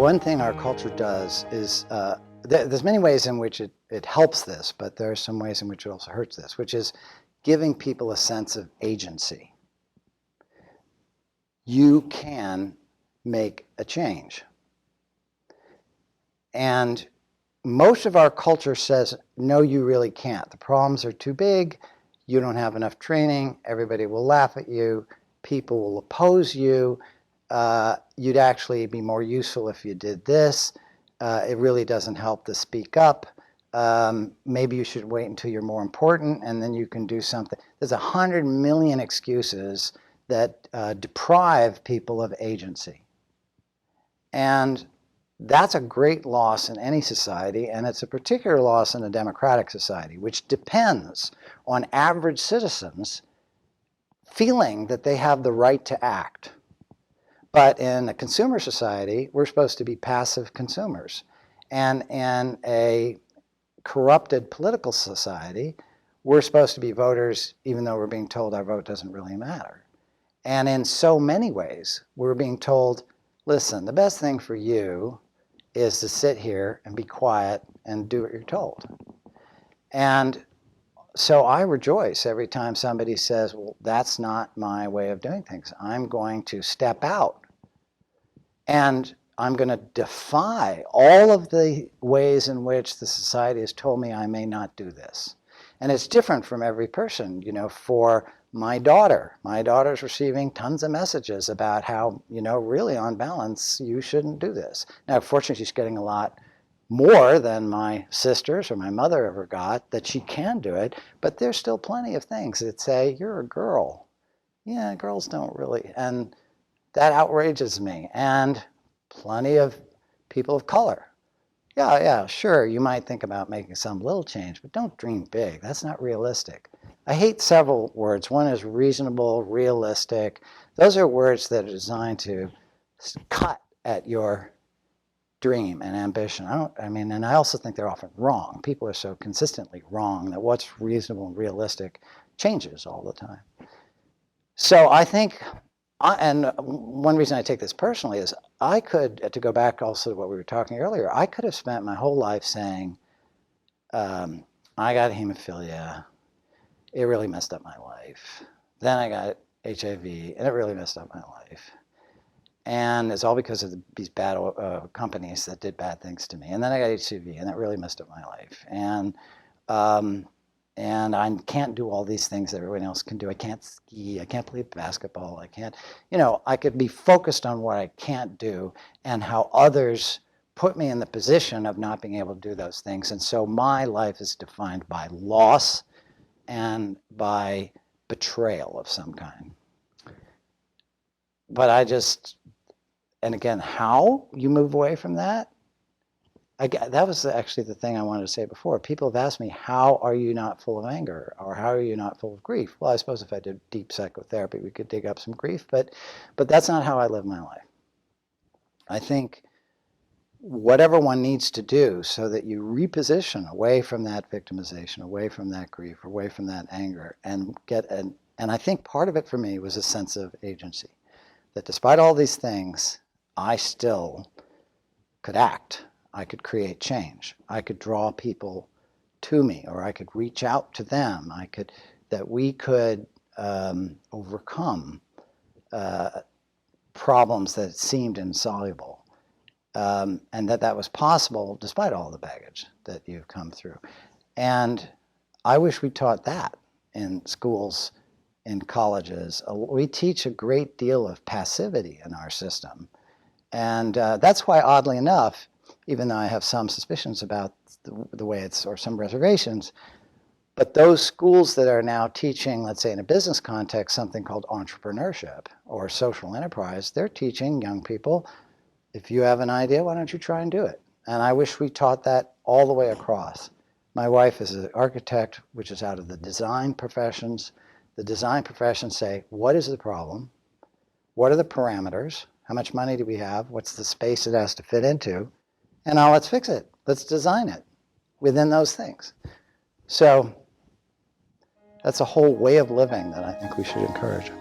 One thing our culture does is, there's many ways in which it helps this, but there are some ways in which it also hurts this, which is giving people a sense of agency. You can make a change. And most of our culture says, no, you really can't. The problems are too big. You don't have enough training. Everybody will laugh at you. People will oppose you. You'd actually be more useful if you did this. It really doesn't help to speak up. Maybe you should wait until you're more important and then you can do something. There's 100 million excuses that deprive people of agency. And that's a great loss in any society, and it's a particular loss in a democratic society, which depends on average citizens feeling that they have the right to act. But in a consumer society, we're supposed to be passive consumers. And in a corrupted political society, we're supposed to be voters, even though we're being told our vote doesn't really matter. And in so many ways, we're being told, listen, the best thing for you is to sit here and be quiet and do what you're told. And so I rejoice every time somebody says, well, that's not my way of doing things. I'm going to step out. And I'm going to defy all of the ways in which the society has told me I may not do this. And it's different from every person. You know, for my daughter's receiving tons of messages about how, you know, really on balance, you shouldn't do this. Now, fortunately, she's getting a lot more than my sisters or my mother ever got, that she can do it. But there's still plenty of things that say, you're a girl. Yeah, girls don't really. And that outrages me. And plenty of people of color. Yeah, sure, you might think about making some little change, but don't dream big. That's not realistic. I hate several words. One is reasonable, realistic. Those are words that are designed to cut at your dream and ambition. And I also think they're often wrong. People are so consistently wrong that what's reasonable and realistic changes all the time. So I think, and one reason I take this personally is I could, to go back also to what we were talking earlier, I could have spent my whole life saying, I got hemophilia, it really messed up my life. Then I got HIV, and it really messed up my life. And it's all because of these bad companies that did bad things to me. And then I got HCV, and that really messed up my life. And I can't do all these things that everyone else can do. I can't ski, I can't play basketball, I can't, you know, I could be focused on what I can't do and how others put me in the position of not being able to do those things. And so my life is defined by loss and by betrayal of some kind. But and again, how you move away from that? That was actually the thing I wanted to say before. People have asked me, how are you not full of anger? Or how are you not full of grief? Well, I suppose if I did deep psychotherapy, we could dig up some grief, but that's not how I live my life. I think whatever one needs to do so that you reposition away from that victimization, away from that grief, away from that anger, and I think part of it for me was a sense of agency. That despite all these things, I still could act. I could create change. I could draw people to me, or I could reach out to them. That we could overcome problems that seemed insoluble. And that was possible despite all the baggage that you've come through. And I wish we taught that in schools, in colleges. We teach a great deal of passivity in our system. And that's why, oddly enough, even though I have some suspicions about the way or some reservations, but those schools that are now teaching, let's say in a business context, something called entrepreneurship or social enterprise, they're teaching young people, if you have an idea, why don't you try and do it? And I wish we taught that all the way across. My wife is an architect, which is out of the design professions. The design professions say, what is the problem? What are the parameters? How much money do we have? What's the space it has to fit into? And now let's fix it. Let's design it within those things. So that's a whole way of living that I think we should encourage.